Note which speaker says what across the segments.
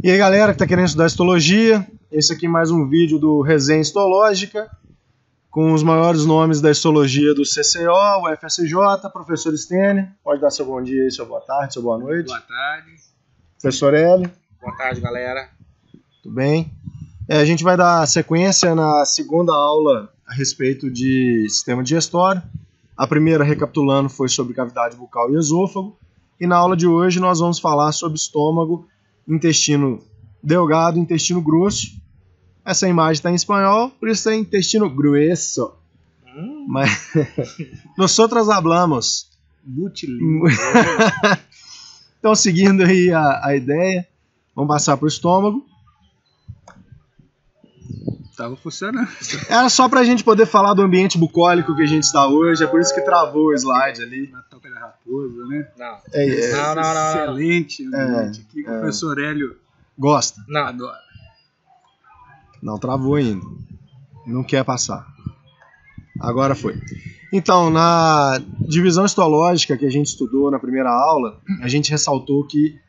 Speaker 1: E aí galera que está querendo estudar histologia, esse aqui é mais um vídeo do Resenha Histológica, com os maiores nomes da histologia do CCO, o FSJ, professor Stênio. Pode dar seu bom dia aí, seu boa tarde, seu boa noite.
Speaker 2: Boa tarde.
Speaker 1: Professor Hélio.
Speaker 2: Boa tarde, galera.
Speaker 1: Tudo bem? A gente vai dar sequência na segunda aula a respeito de sistema digestório. A primeira, recapitulando, foi sobre cavidade bucal e esôfago. E na aula de hoje nós vamos falar sobre estômago, intestino delgado, intestino grosso. Essa imagem está em espanhol, por isso é intestino grueso. Mas nosotros hablamos.
Speaker 2: Multilíngue.
Speaker 1: Então, seguindo aí a ideia, vamos passar para o estômago.
Speaker 2: Tava funcionando.
Speaker 1: Era só para a gente poder falar do ambiente bucólico que a gente está hoje, é por isso que travou o slide ali.
Speaker 2: Na toca da raposa, né?
Speaker 3: Não.
Speaker 2: Não. Excelente ambiente aqui que o professor Hélio
Speaker 1: gosta.
Speaker 3: Não.
Speaker 2: adora.
Speaker 1: Não travou ainda. Não quer passar. Agora foi. Então, na divisão histológica que a gente estudou na primeira aula, a gente ressaltou que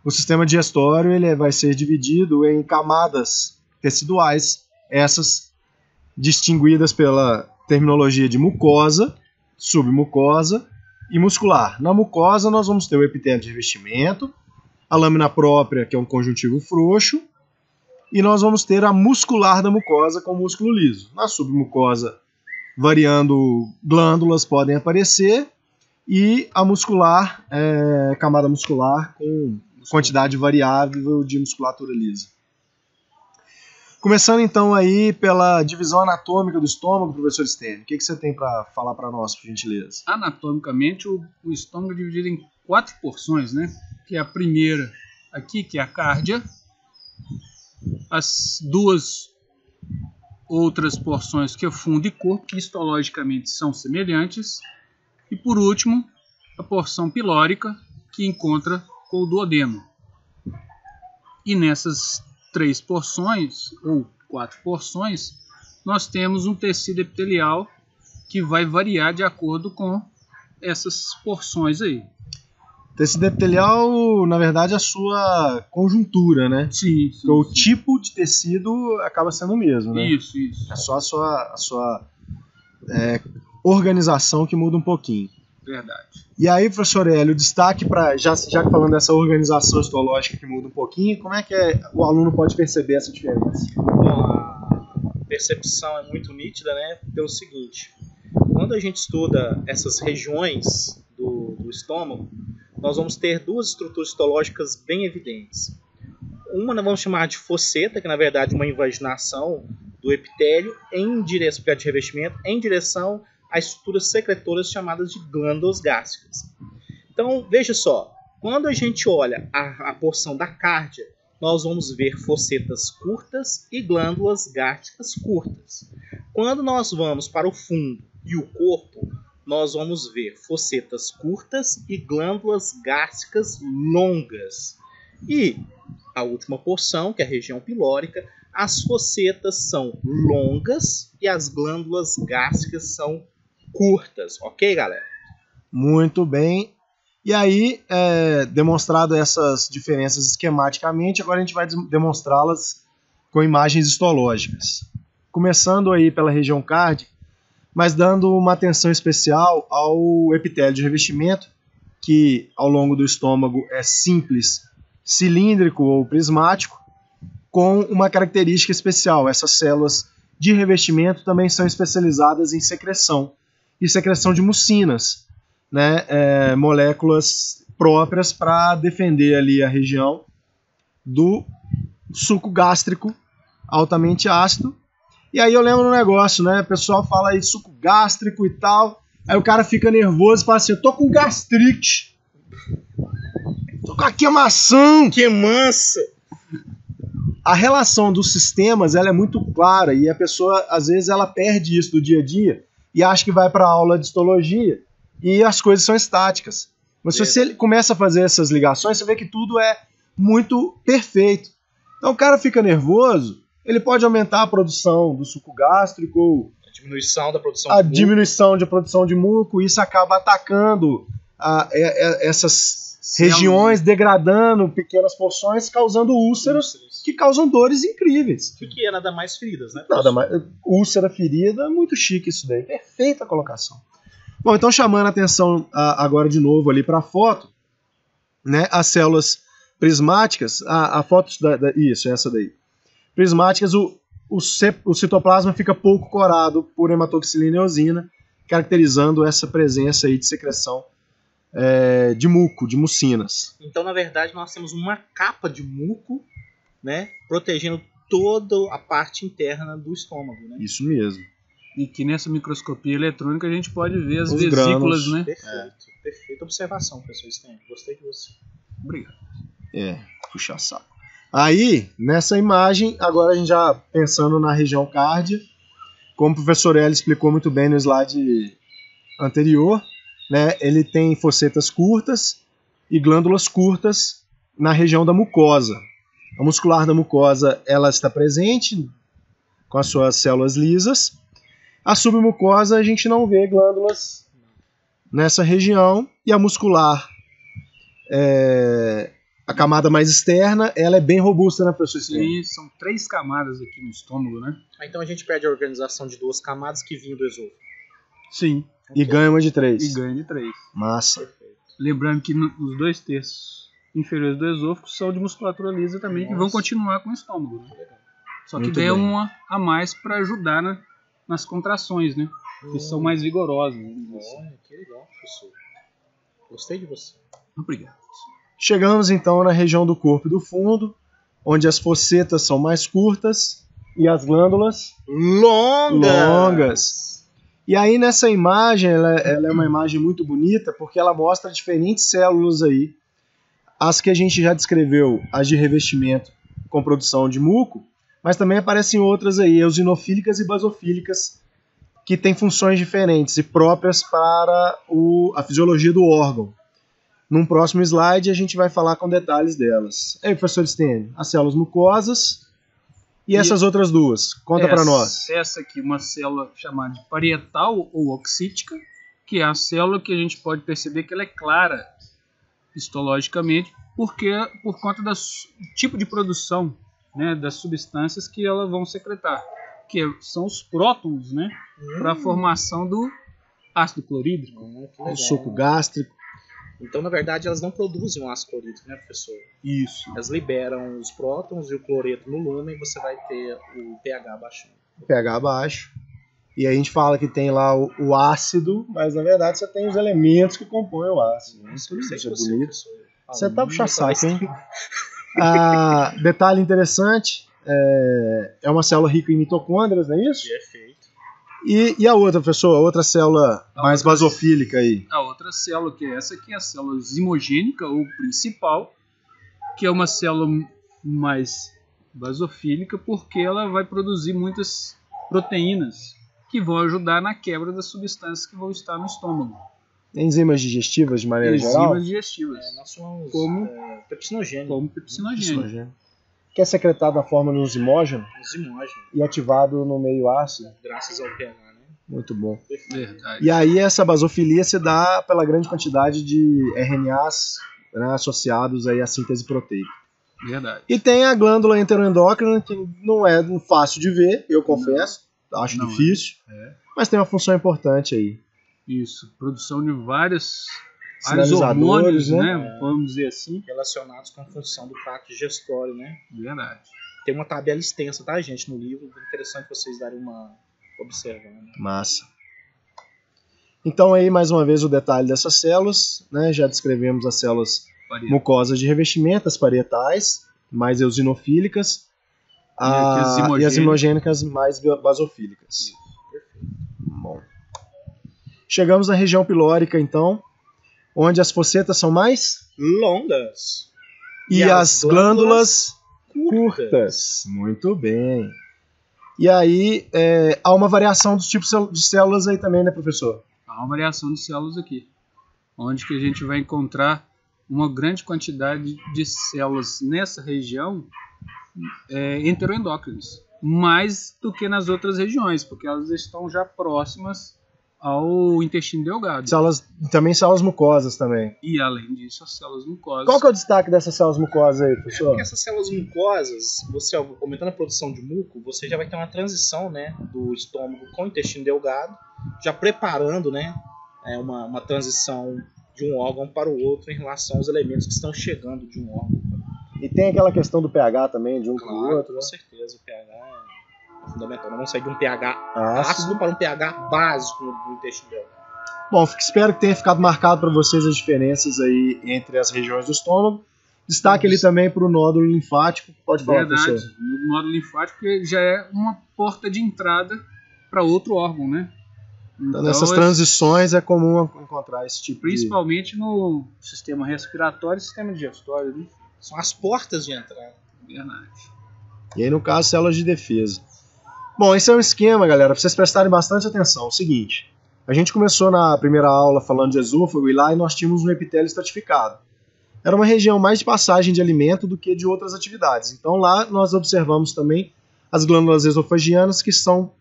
Speaker 1: o sistema digestório ele vai ser dividido em camadas teciduais, essas distinguidas pela terminologia de mucosa, submucosa e muscular. Na mucosa nós vamos ter o epitélio de revestimento, a lâmina própria, que é um conjuntivo frouxo, e nós vamos ter a muscular da mucosa com músculo liso. Na submucosa, variando glândulas podem aparecer, e a muscular, camada muscular com quantidade variável de musculatura lisa. Começando então aí pela divisão anatômica do estômago, professor Stênio, o que você tem para falar para nós, por gentileza?
Speaker 2: Anatomicamente, o estômago é dividido em 4 porções, né? Que é a primeira aqui, que é a cárdia. As duas outras porções, que é fundo e corpo, que histologicamente são semelhantes. E por último, a porção pilórica, que encontra com o duodeno. E nessas 3 porções, ou 4 porções, nós temos um tecido epitelial que vai variar de acordo com essas porções aí.
Speaker 1: Tecido epitelial, na verdade, é a sua conjuntura, né?
Speaker 2: Sim.
Speaker 1: O tipo de tecido acaba sendo o mesmo, né?
Speaker 2: Isso.
Speaker 1: É só a sua organização que muda um pouquinho.
Speaker 2: Verdade.
Speaker 1: E aí, professor Hélio, destaque para, já que falando dessa organização histológica que muda um pouquinho, como é que o aluno pode perceber essa diferença?
Speaker 3: Bom, a percepção é muito nítida, né? Pelo seguinte, quando a gente estuda essas regiões do estômago, nós vamos ter 2 estruturas histológicas bem evidentes. Uma nós vamos chamar de fosseta, que na verdade é uma invaginação do epitélio em direção ao de revestimento, em direção as estruturas secretoras chamadas de glândulas gástricas. Então, veja só, quando a gente olha a porção da cárdia, nós vamos ver fossetas curtas e glândulas gástricas curtas. Quando nós vamos para o fundo e o corpo, nós vamos ver fossetas curtas e glândulas gástricas longas. E a última porção, que é a região pilórica, as fossetas são longas e as glândulas gástricas são curtas, ok, galera?
Speaker 1: Muito bem. E aí, demonstrado essas diferenças esquematicamente, agora a gente vai demonstrá-las com imagens histológicas. Começando aí pela região cárdica, mas dando uma atenção especial ao epitélio de revestimento, que ao longo do estômago é simples, cilíndrico ou prismático, com uma característica especial. Essas células de revestimento também são especializadas em secreção, e secreção de mucinas, né? Moléculas próprias para defender ali a região do suco gástrico altamente ácido. E aí eu lembro um negócio, né? O pessoal fala aí suco gástrico e tal, aí o cara fica nervoso e fala assim, eu tô com gastrite, tô com a queimação.
Speaker 3: Que mansa!
Speaker 1: A relação dos sistemas ela é muito clara e a pessoa, às vezes, ela perde isso do dia a dia e acha que vai para a aula de histologia e as coisas são estáticas. Mas se você começa a fazer essas ligações, você vê que tudo é muito perfeito. Então o cara fica nervoso, ele pode aumentar a produção do suco gástrico ou
Speaker 3: A diminuição da produção
Speaker 1: diminuição de produção de muco, isso acaba atacando essas regiões degradando pequenas porções, causando úlceras que causam dores incríveis.
Speaker 3: O que é nada mais feridas, né?
Speaker 1: Nada mais. Úlcera ferida, muito chique isso daí. Perfeita colocação. Bom, então chamando a atenção agora de novo ali para a foto, né? As células prismáticas, a foto isso, essa daí. Prismáticas, o citoplasma fica pouco corado por hematoxilina e eosina, caracterizando essa presença aí de secreção de muco, de mucinas.
Speaker 3: Então, na verdade, nós temos uma capa de muco, né, protegendo toda a parte interna do estômago, né?
Speaker 1: Isso mesmo.
Speaker 2: E que nessa microscopia eletrônica a gente pode ver as
Speaker 1: Os
Speaker 2: vesículas,
Speaker 1: grânulos,
Speaker 2: né?
Speaker 3: Perfeito, perfeita observação, professor Sten. Gostei de você.
Speaker 2: Obrigado.
Speaker 1: Puxa saco. Aí, nessa imagem, agora a gente já pensando na região cárdia, como o professor Eli explicou muito bem no slide anterior, né, ele tem fossetas curtas e glândulas curtas na região da mucosa. A muscular da mucosa ela está presente com as suas células lisas. A submucosa a gente não vê glândulas nessa região, e a muscular, a camada mais externa, ela é bem robusta, né, professor?
Speaker 2: Sim, são 3 camadas aqui no estômago, né?
Speaker 3: Então a gente perde a organização de 2 camadas que vinham do esôfago.
Speaker 2: Sim.
Speaker 1: E ganha uma de 3.
Speaker 2: E ganha de 3.
Speaker 1: Massa.
Speaker 3: Perfeito.
Speaker 2: Lembrando que os 2 terços inferiores do esôfago são de musculatura lisa também, que vão continuar com o estômago. Né? Só que
Speaker 1: Muito
Speaker 2: daí é
Speaker 1: bem.
Speaker 2: uma a mais para ajudar nas contrações, né? Que são mais vigorosas.
Speaker 3: Olha, que legal, professor. Gostei de você.
Speaker 2: Obrigado.
Speaker 1: Chegamos então na região do corpo e do fundo, onde as fossetas são mais curtas e as glândulas longas. E aí nessa imagem, ela é uma imagem muito bonita, porque ela mostra diferentes células aí. As que a gente já descreveu, as de revestimento com produção de muco, mas também aparecem outras aí, eosinofílicas e basofílicas, que têm funções diferentes e próprias para a fisiologia do órgão. Num próximo slide a gente vai falar com detalhes delas. Aí, professor Stênio, as células mucosas e essas outras duas. Conta para nós.
Speaker 2: Essa aqui, uma célula chamada de parietal ou oxítica, que é a célula que a gente pode perceber que ela é clara histologicamente, porque por conta do tipo de produção, né, das substâncias que elas vão secretar, que são os prótons, né, para a formação do ácido clorídrico,
Speaker 1: O suco gástrico.
Speaker 3: Então, na verdade, elas não produzem o ácido clorídrico, né, professor?
Speaker 1: Isso.
Speaker 3: Elas liberam os prótons e o cloreto no lumen e você vai ter o pH baixando.
Speaker 1: pH baixo. E aí a gente fala que tem lá o ácido, mas na verdade você tem os elementos que compõem o ácido. Isso é bonito. Você tá puxando saco, hein? Detalhe interessante, é uma célula rica em mitocôndrias, não é isso?
Speaker 3: Perfeito.
Speaker 1: E a outra, professor? A outra célula mais basofílica aí?
Speaker 2: A outra célula, que é essa aqui, a célula zimogênica ou principal, que é uma célula mais basofílica porque ela vai produzir muitas proteínas que vão ajudar na quebra das substâncias que vão estar no estômago.
Speaker 1: Enzimas digestivas de maneira geral?
Speaker 2: Enzimas digestivas.
Speaker 3: Nós somos
Speaker 2: Como
Speaker 1: pepsinogênio. Que é secretado na forma de um zimógeno
Speaker 3: enzimógeno,
Speaker 1: e ativado no meio ácido.
Speaker 3: graças ao pH, né?
Speaker 1: Muito bom.
Speaker 2: Verdade.
Speaker 1: E aí essa basofilia se dá pela grande quantidade de RNAs, né, associados aí à síntese proteica.
Speaker 2: Verdade.
Speaker 1: E tem a glândula enteroendócrina, que não é fácil de ver, eu confesso, acho
Speaker 2: Não
Speaker 1: difícil, mas tem uma função importante aí.
Speaker 2: Isso. Produção de vários
Speaker 1: Sinalizadores,
Speaker 2: hormônios, né? Vamos dizer assim.
Speaker 3: Relacionados com a função do trato digestório, né?
Speaker 2: Verdade.
Speaker 3: Tem uma tabela extensa, tá, gente, no livro. Interessante vocês darem uma observada.
Speaker 1: Massa. Então aí, mais uma vez, o detalhe dessas células, né? Já descrevemos as células mucosas de revestimento, as parietais, mais eosinofílicas, e as zimogênicas mais basofílicas. Bom. Chegamos na região pilórica, então, onde as fossetas são mais
Speaker 3: longas
Speaker 1: e as glândulas curtas. Muito bem. E aí, há uma variação dos tipos de células aí também, né, professor?
Speaker 2: Há uma variação de células aqui, onde que a gente vai encontrar uma grande quantidade de células nessa região enteroendócrinas, mais do que nas outras regiões, porque elas estão já próximas ao intestino delgado.
Speaker 1: Também células mucosas também.
Speaker 2: E além disso, as células mucosas.
Speaker 1: Qual que é o destaque dessas células mucosas aí, professor?
Speaker 3: Porque essas células mucosas, você aumentando a produção de muco, você já vai ter uma transição, né, do estômago com o intestino delgado, já preparando, né, uma transição de um órgão para o outro em relação aos elementos que estão chegando de um órgão.
Speaker 1: E tem aquela questão do pH também, de um para o outro, né?
Speaker 3: Com certeza, o pH é fundamental. Não vamos sair de um pH ácido para um pH básico no intestino delgado.
Speaker 1: Bom, espero que tenha ficado marcado para vocês as diferenças aí entre as regiões do estômago. Destaque ali também para o nódulo linfático. Pode falar, professor.
Speaker 2: Verdade. O nódulo linfático já é uma porta de entrada para outro órgão, né?
Speaker 1: Então, nessas transições é comum encontrar esse tipo
Speaker 2: principalmente no sistema respiratório e sistema digestório, né?
Speaker 3: São as portas de entrada.
Speaker 2: Verdade.
Speaker 1: E aí, no caso, células de defesa. Bom, esse é um esquema, galera, para vocês prestarem bastante atenção. O seguinte, a gente começou na primeira aula falando de esôfago e lá nós tínhamos um epitélio estratificado. Era uma região mais de passagem de alimento do que de outras atividades. Então lá nós observamos também as glândulas esofagianas que são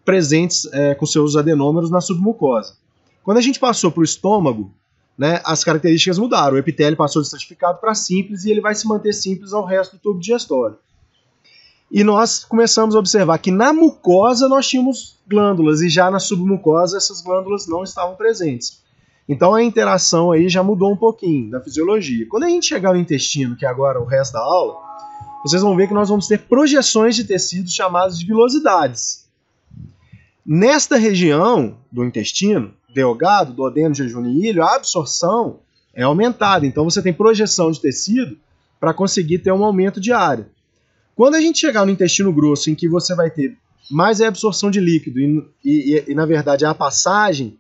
Speaker 1: presentes com seus adenômeros na submucosa. Quando a gente passou para o estômago, né, as características mudaram. O epitélio passou de estratificado para simples e ele vai se manter simples ao resto do tubo digestório. E nós começamos a observar que na mucosa nós tínhamos glândulas e já na submucosa essas glândulas não estavam presentes. Então a interação aí já mudou um pouquinho da fisiologia. Quando a gente chegar no intestino, que é agora o resto da aula, vocês vão ver que nós vamos ter projeções de tecidos chamadas de vilosidades. Nesta região do intestino, delgado, duodeno, jejunum e ilho, a absorção é aumentada. Então você tem projeção de tecido para conseguir ter um aumento de área. Quando a gente chegar no intestino grosso, em que você vai ter mais a absorção de líquido e na verdade, a passagem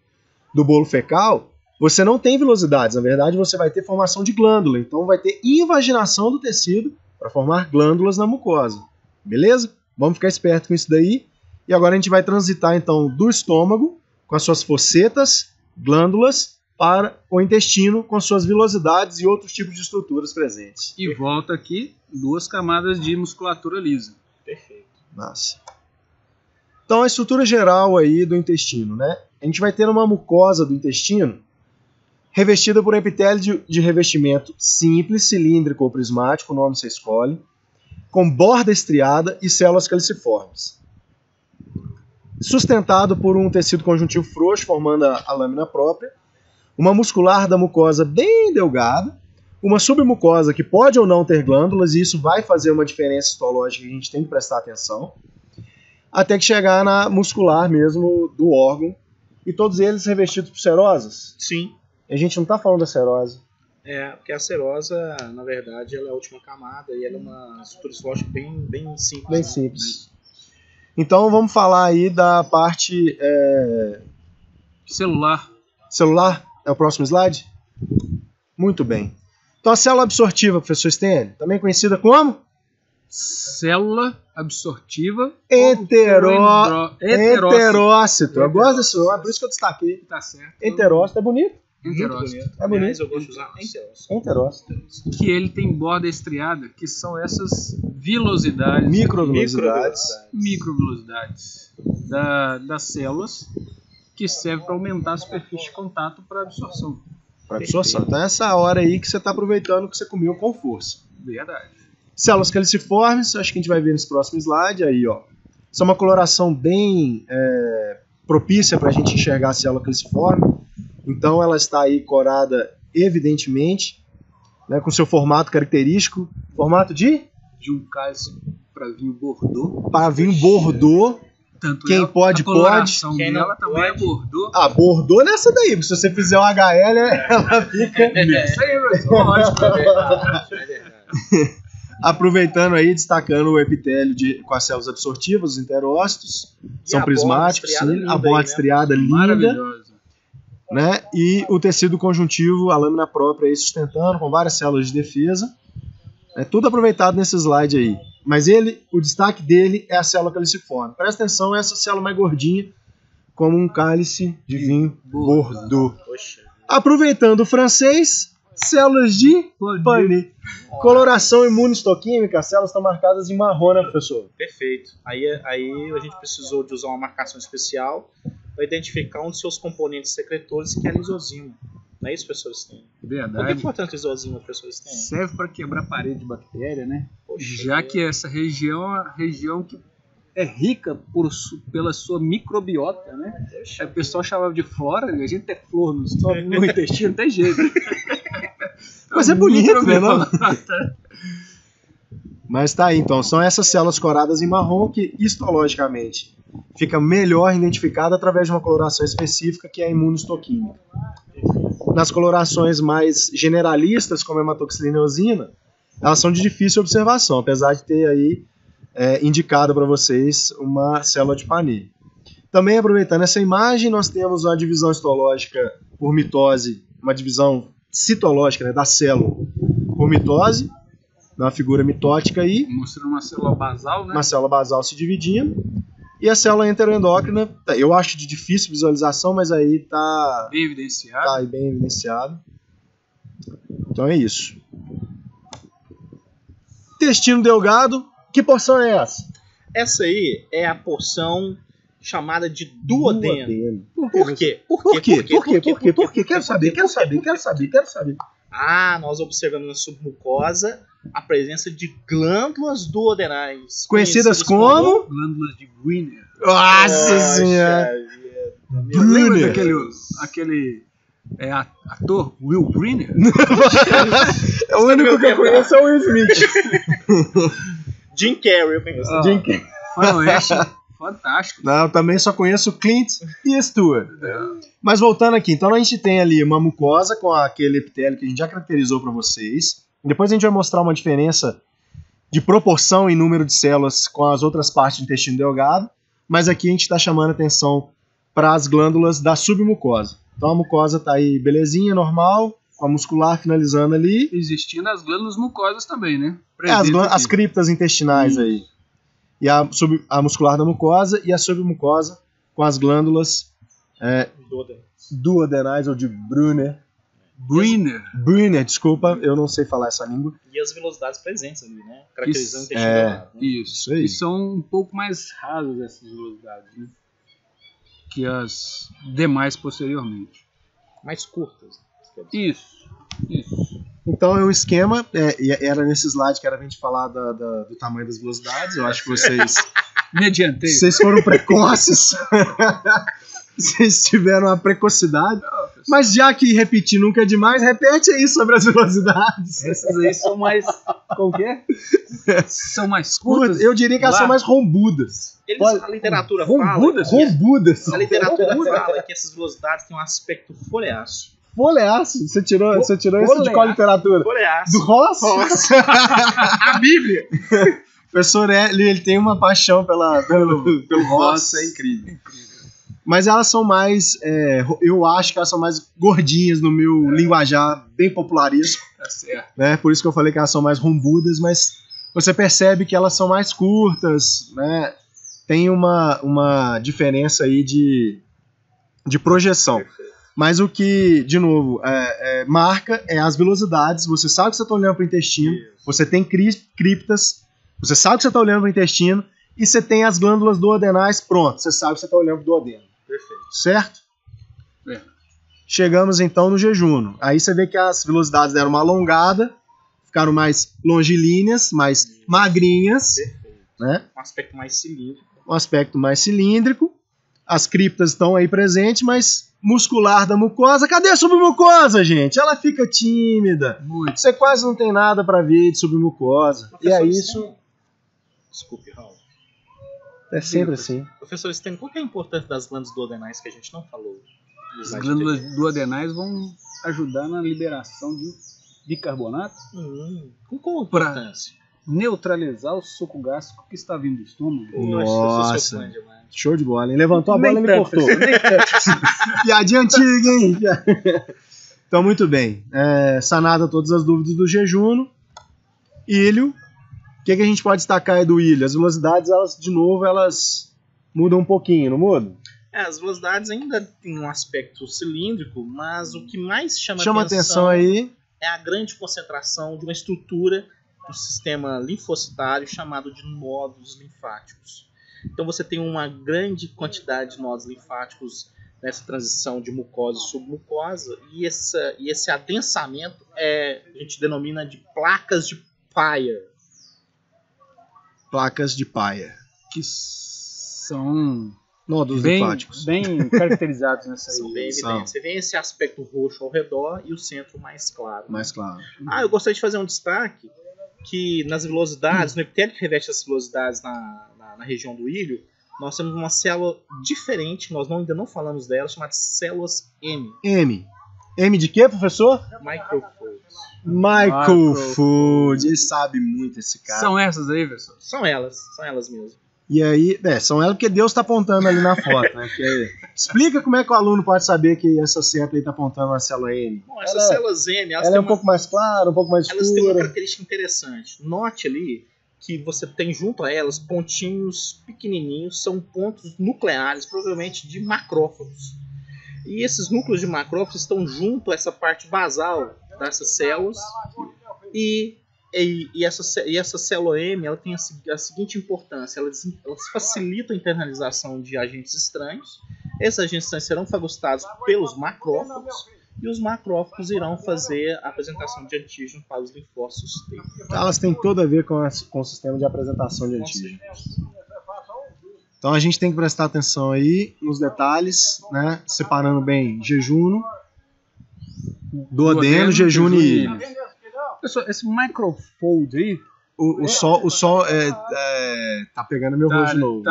Speaker 1: do bolo fecal, você não tem vilosidades. Na verdade, você vai ter formação de glândula. Então vai ter invaginação do tecido para formar glândulas na mucosa. Beleza? Vamos ficar esperto com isso daí. E agora a gente vai transitar então do estômago, com as suas fossetas, glândulas, para o intestino, com suas vilosidades e outros tipos de estruturas presentes.
Speaker 2: E volta aqui 2 camadas de musculatura lisa.
Speaker 3: Perfeito.
Speaker 1: Massa. Então a estrutura geral aí do intestino, né? A gente vai ter uma mucosa do intestino revestida por um epitélio de revestimento simples, cilíndrico ou prismático, o nome você escolhe, com borda estriada e células caliciformes. Sustentado por um tecido conjuntivo frouxo, formando a lâmina própria, uma muscular da mucosa bem delgada, uma submucosa que pode ou não ter glândulas, e isso vai fazer uma diferença histológica que a gente tem que prestar atenção, até que chegar na muscular mesmo do órgão, e todos eles revestidos por serosas.
Speaker 3: Sim.
Speaker 1: A gente não está falando da serose.
Speaker 3: Porque a serosa, na verdade, ela é a última camada e ela é uma estrutura histológica bem simples.
Speaker 1: Bem simples. Então vamos falar aí da parte
Speaker 2: celular.
Speaker 1: Celular? É o próximo slide? Muito bem. Então a célula absortiva, professor Stênio, também conhecida como?
Speaker 2: Célula absortiva
Speaker 1: heterócito. Eu gosto desse nome, por isso que eu destaquei.
Speaker 2: Tá certo.
Speaker 1: Heterócito é bonito?
Speaker 2: Enterócito.
Speaker 1: É bonito.
Speaker 3: Mas eu gosto de usar enterócito.
Speaker 1: Enterócito.
Speaker 2: Que ele tem borda estriada, que são essas vilosidades. Microvilosidades das células, que servem para aumentar a superfície de contato para absorção.
Speaker 1: Para absorção. Então é essa hora aí que você está aproveitando que você comeu com força.
Speaker 2: Verdade.
Speaker 1: Células caliciformes, acho que a gente vai ver nesse próximo slide aí, ó. Isso é uma coloração bem propícia para a gente enxergar a célula caliciforme. Então ela está aí corada evidentemente, né, com seu formato característico. Formato de
Speaker 2: um cálice para vinho Bordeaux.
Speaker 1: Para vinho Bordeaux.
Speaker 2: Tanto
Speaker 1: quem pode, pode.
Speaker 2: Quem não também é Bordeaux.
Speaker 1: Ah, Bordeaux nessa daí. Se você fizer um HL, ela fica...
Speaker 2: Isso aí, lógico.
Speaker 3: É verdade.
Speaker 1: Aproveitando aí, destacando o epitélio com as células absortivas, os enterócitos, são prismáticos, a borda estriada linda,
Speaker 2: maravilhosa,
Speaker 1: né? E o tecido conjuntivo, a lâmina própria aí sustentando, com várias células de defesa, tudo aproveitado nesse slide aí. Mas o destaque dele é a célula caliciforme. Presta atenção, essa célula mais gordinha, como um cálice de vinho Bordeaux.
Speaker 3: Poxa.
Speaker 1: Aproveitando o francês, células de Pani. Coloração imunistoquímica, as células estão marcadas em marrom, né, professor?
Speaker 3: Perfeito. Aí a gente precisou de usar uma marcação especial vai identificar um dos seus componentes secretores, que é a lisozima. Não é isso, professor Stênio?
Speaker 2: Verdade.
Speaker 3: Por que é importante a lisozima, professor Stênio?
Speaker 2: Serve para quebrar a parede de bactéria, né?
Speaker 3: Poxa,
Speaker 2: Já que essa região é uma região que é rica pela sua microbiota, né?
Speaker 3: Poxa.
Speaker 2: O pessoal chamava de flora, a gente tem flor no intestino, não tem jeito.
Speaker 1: Mas é bonito, né? Não?
Speaker 2: Microbiota.
Speaker 1: Mas tá aí, então. São essas células coradas em marrom que, histologicamente, fica melhor identificada através de uma coloração específica, que é a imunohistoquímica. Nas colorações mais generalistas, como a hematoxilina e eosina, elas são de difícil observação, apesar de ter aí indicado para vocês uma célula de Panay. Também, aproveitando essa imagem, nós temos uma divisão histológica por mitose, uma divisão citológica, né, da célula por mitose, na figura mitótica aí,
Speaker 2: Mostrando uma célula basal, né?
Speaker 1: uma célula basal se dividindo, e a célula enteroendócrina, eu acho de difícil visualização, mas aí tá
Speaker 2: Bem evidenciado.
Speaker 1: aí bem evidenciado. Então é isso. Intestino delgado, que porção é essa?
Speaker 3: Essa aí é a porção chamada de duodeno.
Speaker 1: Por
Speaker 3: Por quê?
Speaker 1: Por quê? Quero saber.
Speaker 3: Ah, nós observamos na submucosa a presença de glândulas duodenais.
Speaker 1: Conhecidas
Speaker 3: conhecidas
Speaker 1: como?
Speaker 2: Glândulas de Brunner.
Speaker 1: Nossa senhora!
Speaker 2: Lembra
Speaker 1: Brunner.
Speaker 2: daquele ator Will Brunner?
Speaker 1: É o único que eu conheço é o Will Smith.
Speaker 3: Jim Carrey, eu conheço.
Speaker 1: Jim Carrey.
Speaker 2: Faroeste, fantástico.
Speaker 1: Não, eu também só conheço Clint Eastwood. Mas voltando aqui, então a gente tem ali uma mucosa com aquele epitélio que a gente já caracterizou para vocês. Depois a gente vai mostrar uma diferença de proporção em número de células com as outras partes do intestino delgado, mas aqui a gente está chamando atenção para as glândulas da submucosa. Então a mucosa está aí belezinha, normal, com a muscular finalizando ali.
Speaker 2: Existindo as glândulas mucosas também, né?
Speaker 1: As criptas intestinais aí. E a muscular da mucosa e a submucosa com as glândulas duodenais ou de Brunner. Brunner, desculpa, eu não sei falar essa língua.
Speaker 3: E as velocidades presentes ali, né? Caracterizando o
Speaker 2: Isso,
Speaker 3: intestino delgado, né?
Speaker 2: Isso
Speaker 1: aí.
Speaker 2: E são um pouco mais rasas essas velocidades, né? Que as demais posteriormente.
Speaker 3: Mais curtas.
Speaker 2: Isso.
Speaker 1: Então é um esquema, era nesse slide que era pra gente falar do tamanho das velocidades, eu acho que vocês...
Speaker 2: Mediantei.
Speaker 1: Vocês foram precoces. Vocês tiveram uma precocidade. Mas já que repetir nunca é demais, repete aí sobre as velocidades.
Speaker 2: Essas aí são mais... Como que é? São mais curtas?
Speaker 1: Eu diria que elas são mais rombudas.
Speaker 3: A literatura
Speaker 1: Rombudas?
Speaker 3: fala...
Speaker 1: Rombudas.
Speaker 3: A literatura fala que essas velocidades têm um aspecto folheáceo.
Speaker 1: Folheáceo? Você tirou isso de qual literatura?
Speaker 3: Folheáceo.
Speaker 1: Do Ross?
Speaker 3: A Bíblia.
Speaker 1: O professor ele tem uma paixão pelo Ross.
Speaker 2: Nossa, é incrível.
Speaker 1: Mas elas são mais, eu acho que elas são mais gordinhas no meu linguajar bem popularesco.
Speaker 2: Tá certo.
Speaker 1: Né? Por isso que eu falei que elas são mais rombudas, mas você percebe que elas são mais curtas, né? Tem uma diferença aí de projeção. Mas o que, de novo, marca é as velocidades. Você sabe que você está olhando para o intestino, você tem criptas, você sabe que você está olhando para o intestino, e você tem as glândulas duodenais, pronto, você sabe que você está olhando para o duodeno.
Speaker 3: Perfeito.
Speaker 1: Certo?
Speaker 2: É.
Speaker 1: Chegamos então no jejum. Aí você vê que as velocidades deram uma alongada, ficaram mais longilíneas, mais magrinhas.
Speaker 3: Perfeito.
Speaker 1: Né?
Speaker 3: Um aspecto mais cilíndrico.
Speaker 1: Um aspecto mais cilíndrico. As criptas estão aí presentes, mas muscular da mucosa. Cadê a submucosa, gente? Ela fica tímida.
Speaker 2: Muito.
Speaker 1: Você quase não tem nada para ver de submucosa. E é isso.
Speaker 3: Desculpe, Raul.
Speaker 1: É sempre assim.
Speaker 3: Professor Stênio, qual que é a importância das glândulas duodenais que a gente não falou?
Speaker 2: As glândulas duodenais vão ajudar na liberação de bicarbonato
Speaker 3: Com qual importância?
Speaker 2: neutralizar o suco gástrico que está vindo do estômago.
Speaker 1: Nossa.
Speaker 3: Eu sou fã demais.
Speaker 1: Show de bola, hein? Levantou a bola e me
Speaker 2: tanto,
Speaker 1: cortou.
Speaker 2: professor,
Speaker 1: Piadinha antiga, hein? Então, muito bem. Sanada todas as dúvidas do jejum. Ilho. O que a gente pode destacar aí do ilho? As velocidades, elas, de novo, elas mudam um pouquinho, não mudam?
Speaker 3: As velocidades ainda têm um aspecto cilíndrico, mas o que mais chama
Speaker 1: atenção aí
Speaker 3: é a grande concentração de uma estrutura do sistema linfocitário chamado de nódulos linfáticos. Então você tem uma grande quantidade de nódulos linfáticos nessa transição de mucosa e submucosa, e esse adensamento a gente denomina de placas de Peyer.
Speaker 1: Placas de Peyer.
Speaker 2: Que são
Speaker 1: nódulos linfáticos.
Speaker 2: Bem caracterizados nessa
Speaker 3: São bem evidentes. Você vê esse aspecto roxo ao redor e o centro mais claro.
Speaker 1: Mais claro.
Speaker 3: Eu gostaria de fazer um destaque que nas vilosidades, no epitélio que reveste as vilosidades na região do ilho, nós temos uma célula diferente, nós ainda não falamos dela, chamada células M.
Speaker 1: M de quê, professor?
Speaker 3: Microfolds.
Speaker 1: Microfold. Ele sabe muito esse cara.
Speaker 2: São essas aí, professor?
Speaker 3: São elas mesmo.
Speaker 1: E aí, são elas porque Deus está apontando ali na foto, né? Explica como é que o aluno pode saber que essa seta aí está apontando uma célula M.
Speaker 3: Bom, essas células M,
Speaker 1: ela é um pouco mais clara, um pouco mais escura.
Speaker 3: Elas têm uma característica interessante. Note ali que você tem junto a elas pontinhos pequenininhos, são pontos nucleares, provavelmente de macrófagos. E esses núcleos de macrófagos estão junto a essa parte basal dessas células. E essa célula M, ela tem a seguinte importância: elas facilitam a internalização de agentes estranhos. Esses agentes estranhos serão fagocitados pelos macrófagos, e os macrófagos irão fazer a apresentação de antígeno para os linfócitos T.
Speaker 1: Elas têm tudo a ver com o sistema de apresentação de antígeno. Então a gente tem que prestar atenção aí nos detalhes, né? Separando bem jejuno, duodeno, jejuno e ilho.
Speaker 2: Pessoal, esse microfold aí...
Speaker 1: O sol tá pegando meu rosto de novo.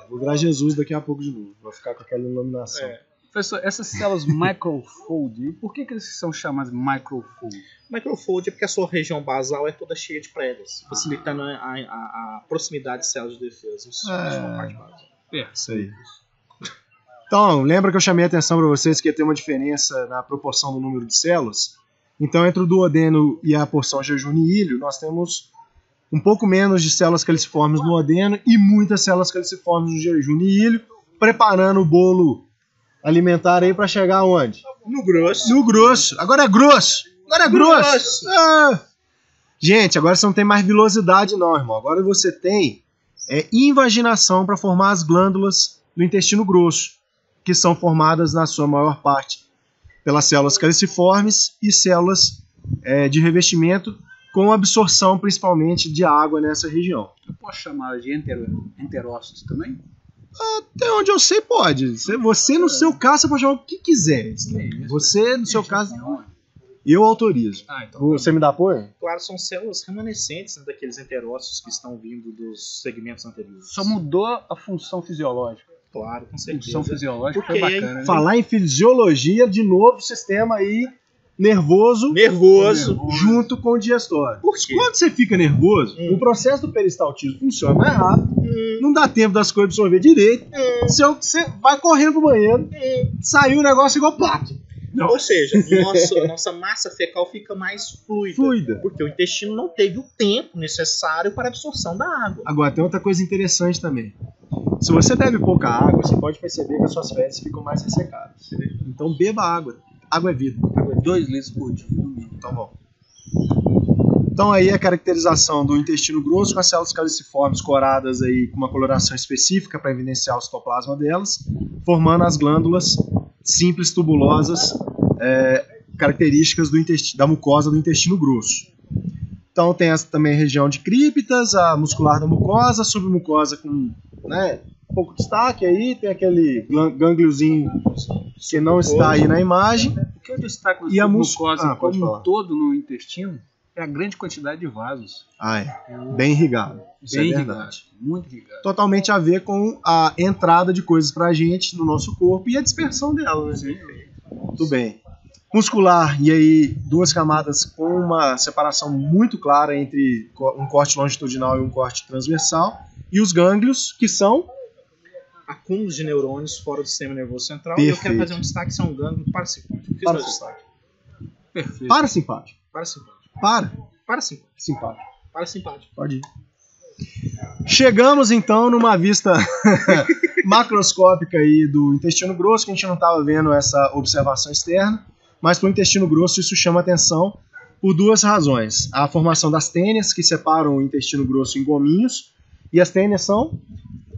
Speaker 1: Vou virar Jesus daqui a pouco de novo. Vou ficar com aquela iluminação.
Speaker 2: Professor, essas células microfold, por que eles são chamadas microfold?
Speaker 3: Microfold é porque a sua região basal é toda cheia de prédios, facilitando a proximidade de células de defesa. Isso é uma parte básica.
Speaker 1: Isso aí. Então, lembra que eu chamei a atenção para vocês que ia ter uma diferença na proporção do número de células? Então, entre o duodeno e a porção jejuno e ilho, nós temos um pouco menos de células caliciformes no duodeno e muitas células caliciformes no jejuno e ilho, preparando o bolo alimentar aí para chegar aonde?
Speaker 3: No grosso.
Speaker 1: No grosso. Agora é grosso. Gente, agora você não tem mais vilosidade não, irmão. Agora você tem invaginação para formar as glândulas do intestino grosso, que são formadas na sua maior parte pelas células caliciformes e células de revestimento com absorção principalmente de água nessa região.
Speaker 2: Eu posso chamar de enterócitos também?
Speaker 1: Até onde eu sei pode. Você no seu caso você pode chamar o que quiser. Você no seu caso eu autorizo. Então, você me dá apoio?
Speaker 3: Claro, são células remanescentes daqueles enterócitos que estão vindo dos segmentos anteriores.
Speaker 2: Só mudou a função fisiológica.
Speaker 3: Claro, com certeza.
Speaker 2: Função fisiológica foi bacana.
Speaker 1: Falar em fisiologia, de novo, sistema aí nervoso junto com o digestório. Quando você fica nervoso, o processo do peristaltismo funciona mais rápido, não dá tempo das coisas absorver direito, você vai correndo pro banheiro, saiu o negócio igual plato.
Speaker 3: Ou seja, a nossa massa fecal fica mais fluida, porque o intestino não teve o tempo necessário para a absorção da água.
Speaker 1: Agora, tem outra coisa interessante também. Se você bebe pouca água, você pode perceber que as suas fezes ficam mais ressecadas. Então beba água. Água é vida.
Speaker 2: 2 litros por dia.
Speaker 1: Então, bom. Então aí a caracterização do intestino grosso com as células caliciformes coradas aí com uma coloração específica para evidenciar o citoplasma delas, formando as glândulas simples tubulosas características da mucosa do intestino grosso. Então tem também a região de críptas, a muscular da mucosa, a submucosa com um pouco de destaque aí, tem aquele gângliozinho que não está aí na imagem.
Speaker 2: O que eu destaco da submucosa como um todo no intestino é a grande quantidade de vasos.
Speaker 1: Bem irrigado. Isso
Speaker 2: bem
Speaker 1: é verdade.
Speaker 2: Muito irrigado.
Speaker 1: Totalmente a ver com a entrada de coisas pra gente no nosso corpo e a dispersão dela, né?
Speaker 2: Sim.
Speaker 1: Muito bem. Muscular, e aí 2 camadas com uma separação muito clara entre um corte longitudinal e um corte transversal. E os gânglios, que são
Speaker 3: acúmulos de neurônios fora do sistema nervoso central.
Speaker 1: Perfeito.
Speaker 3: E eu quero fazer um destaque, são um gânglio parasimpático. Fiz meu destaque.
Speaker 2: Perfeito.
Speaker 1: Parasimpático.
Speaker 3: Simpático. Parasimpático.
Speaker 1: Pode ir. Chegamos então numa vista macroscópica aí do intestino grosso, que a gente não estava vendo essa observação externa, mas para o intestino grosso isso chama atenção por 2 razões. A formação das tênias, que separam o intestino grosso em gominhos, e as tênias são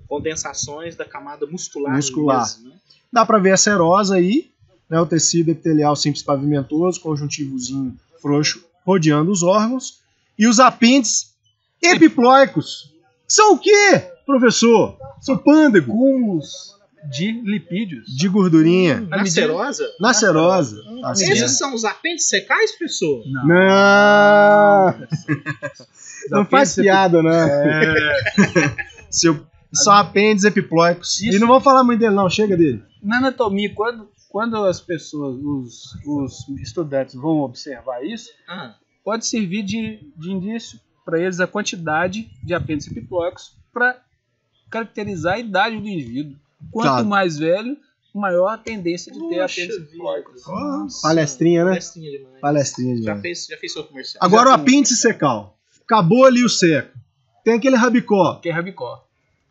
Speaker 3: condensações da camada muscular.
Speaker 1: Mesmo, né? Dá para ver a serosa aí, né, o tecido epitelial simples pavimentoso, conjuntivozinho frouxo rodeando os órgãos. E os apêndices epiploicos. São o quê, professor? São pândego.
Speaker 2: Cúmulos de lipídios.
Speaker 1: De gordurinha.
Speaker 3: Na serosa?
Speaker 1: Na serosa. Tá certo.
Speaker 3: Esses são os apêndices secais, professor?
Speaker 1: Não faz piada, né? São apêndices epiploicos. E não vamos falar muito dele, não. Chega dele.
Speaker 2: Na anatomia, quando as pessoas, os estudantes vão observar isso, pode servir de indício para eles a quantidade de apêndices epiploicos para caracterizar a idade do indivíduo. Quanto mais velho, maior a tendência de ter apêndices epiploicos.
Speaker 1: Palestrinha, né?
Speaker 3: Palestrinha demais.
Speaker 1: Palestrinha demais.
Speaker 3: Já fez seu comercial.
Speaker 1: Agora o apêndice secal. Acabou ali o seco. Tem aquele rabicó.
Speaker 2: Que é rabicó.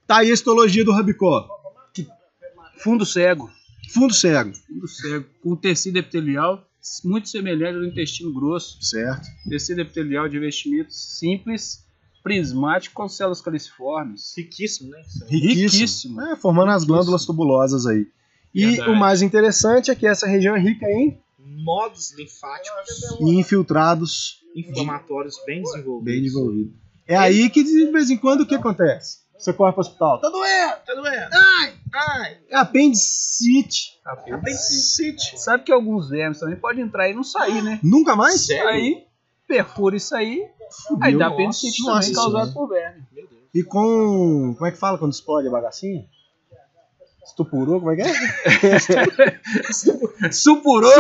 Speaker 1: Tá aí a histologia do rabicó.
Speaker 2: Fundo cego.
Speaker 1: Fundo cego.
Speaker 2: Fundo cego. Com tecido epitelial muito semelhante ao do intestino grosso.
Speaker 1: Certo.
Speaker 2: Tecido epitelial de revestimento simples, prismático com células caliciformes.
Speaker 3: Riquíssimo, né?
Speaker 2: Riquíssimo.
Speaker 1: Formando as glândulas tubulosas aí. E
Speaker 2: Verdade.
Speaker 1: o mais interessante é que essa região é rica em
Speaker 3: Nodos linfáticos
Speaker 1: infiltrados
Speaker 3: inflamatórios bem desenvolvidos.
Speaker 1: bem desenvolvidos. É aí que de vez em quando o que acontece? Você corre para o hospital. Tá doendo!
Speaker 3: Tá doendo? Ai!
Speaker 1: É apendicite.
Speaker 3: Apendicite.
Speaker 2: Sabe que alguns vermes também podem entrar e não sair, né?
Speaker 1: Nunca mais?
Speaker 3: Sério?
Speaker 2: Aí perfura isso aí, aí dá apendicite
Speaker 1: Nossa
Speaker 2: também causado
Speaker 1: Senhora.
Speaker 2: por verme.
Speaker 3: Meu Deus.
Speaker 1: E com... Como é que fala quando explode a bagacinha? Estupurou? Como é que é?
Speaker 2: Supurou?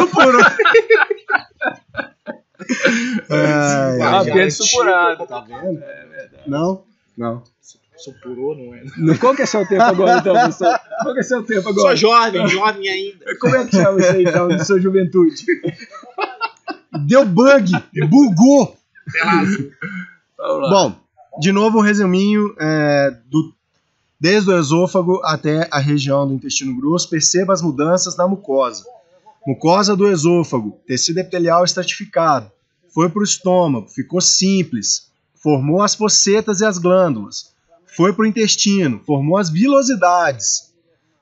Speaker 2: Apêndice supurado.
Speaker 1: Tá vendo? Não? Não.
Speaker 3: Supurou, não é?
Speaker 2: Qual que é seu tempo agora, então, professor? Qual que é seu tempo agora?
Speaker 3: Sou jovem ainda.
Speaker 2: Como é que chama isso aí, então, de sua juventude?
Speaker 1: Deu bug! Bugou!
Speaker 2: Vamos lá.
Speaker 1: Bom, de novo um resuminho desde o esôfago até a região do intestino grosso. Perceba as mudanças na mucosa. Mucosa do esôfago, tecido epitelial estratificado. Foi para o estômago, ficou simples. Formou as focetas e as glândulas. Foi para o intestino, formou as vilosidades.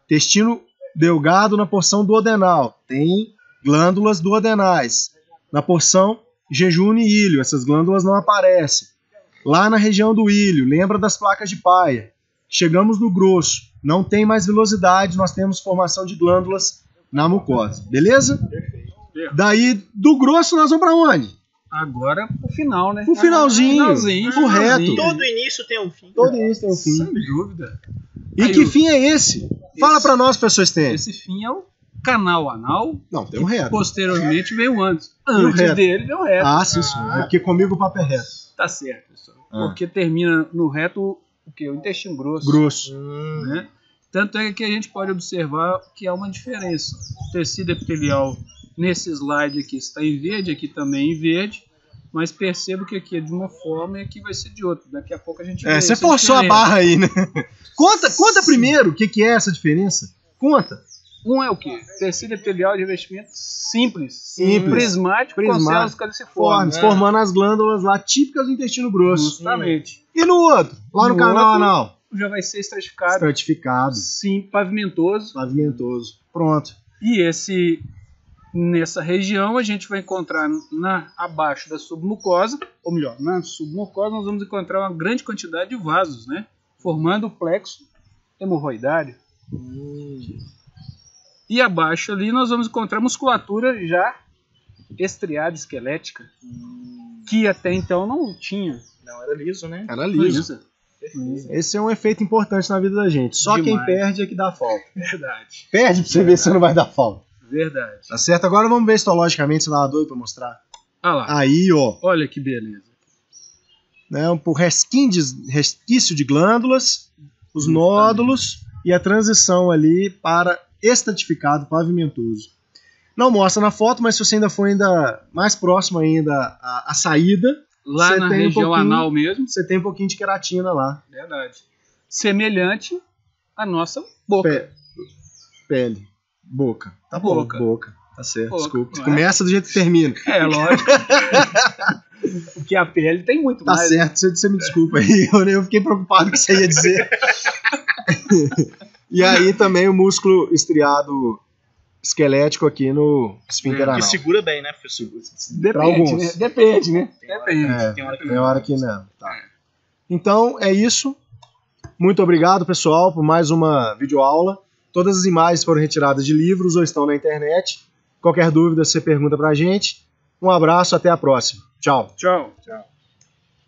Speaker 1: Intestino delgado na porção duodenal. Tem glândulas duodenais. Na porção jejunum e ilho, essas glândulas não aparecem. Lá na região do ilho, lembra das placas de Paia. Chegamos no grosso, não tem mais vilosidade, nós temos formação de glândulas na mucosa. Beleza?
Speaker 3: Perfeito.
Speaker 1: Daí, do grosso, nós vamos para onde?
Speaker 2: Agora pro final, né?
Speaker 1: Pro finalzinho, pro reto.
Speaker 3: Todo início tem um fim.
Speaker 1: Todo início tem um fim.
Speaker 2: Sem dúvida.
Speaker 1: E
Speaker 2: Aí,
Speaker 1: que fim é esse? Fala para nós, professor Stênio.
Speaker 2: Esse fim é o canal anal.
Speaker 1: Não, tem um reto.
Speaker 2: Posteriormente veio antes.
Speaker 1: o
Speaker 2: Antes
Speaker 1: reto?
Speaker 2: dele veio o reto.
Speaker 1: Ah, sim, sim. Porque comigo o papo é reto.
Speaker 2: Tá certo, pessoal. Porque termina no reto o quê? O intestino grosso.
Speaker 1: Grosso.
Speaker 2: Né? Tanto é que a gente pode observar que há uma diferença. O tecido epitelial nesse slide aqui está em verde, aqui também em verde, mas percebo que aqui é de uma forma e aqui vai ser de outra. Daqui a pouco a gente vê
Speaker 1: Você
Speaker 2: essa
Speaker 1: forçou a
Speaker 2: diferença.
Speaker 1: barra aí, né? Conta primeiro o que é essa diferença. Conta.
Speaker 2: Um é o quê? Tecido epitelial de revestimento simples.
Speaker 1: Prismático.
Speaker 2: Prismático com células caliciformes.
Speaker 1: Formando as glândulas lá típicas do intestino grosso.
Speaker 2: Justamente.
Speaker 1: E no outro? Lá no canal
Speaker 2: outro,
Speaker 1: anal?
Speaker 2: Já vai ser estratificado.
Speaker 1: Estratificado.
Speaker 2: Sim, pavimentoso.
Speaker 1: Pavimentoso. Pronto.
Speaker 2: E nessa região a gente vai encontrar abaixo da submucosa, ou melhor, na submucosa nós vamos encontrar uma grande quantidade de vasos, né? Formando o plexo hemorroidário. E abaixo ali nós vamos encontrar musculatura já estriada esquelética, que até então não tinha.
Speaker 3: Não, era liso, né?
Speaker 1: Era liso. Esse é um efeito importante na vida da gente. Só
Speaker 2: Demais.
Speaker 1: quem perde é que dá falta.
Speaker 2: Verdade.
Speaker 1: Perde pra você ver se não vai dar falta.
Speaker 2: Verdade.
Speaker 1: Tá certo? Agora vamos ver histologicamente se dá doido pra mostrar.
Speaker 2: Ah lá.
Speaker 1: Aí, ó.
Speaker 2: Olha que beleza.
Speaker 1: Né, por resquício de glândulas, os nódulos e a transição ali para estratificado pavimentoso. Não mostra na foto, mas se você ainda for mais próximo ainda à saída,
Speaker 2: Lá
Speaker 1: você
Speaker 2: na
Speaker 1: tem
Speaker 2: região
Speaker 1: pouquinho-
Speaker 2: anal mesmo.
Speaker 1: você tem um pouquinho de queratina lá.
Speaker 2: Verdade. Semelhante à nossa boca.
Speaker 1: Pele. Boca. Tá
Speaker 2: Boca.
Speaker 1: bom. Boca. Tá certo.
Speaker 2: Boca,
Speaker 1: Desculpa.
Speaker 2: não é?
Speaker 1: Começa do jeito que termina.
Speaker 2: É, lógico. Porque a pele tem muito
Speaker 1: Tá
Speaker 2: mais.
Speaker 1: certo, você me desculpa aí. Eu fiquei preocupado com o que você ia dizer. E aí também o músculo estriado esquelético aqui no esfíncter anal.
Speaker 3: Que segura bem, né, professor?
Speaker 1: Pra alguns.
Speaker 4: Né? Depende, né?
Speaker 1: Tem hora que não. Tá. Então é isso. Muito obrigado, pessoal, por mais uma videoaula. Todas as imagens foram retiradas de livros ou estão na internet. Qualquer dúvida, você pergunta pra gente. Um abraço, até a próxima. Tchau.
Speaker 2: Tchau.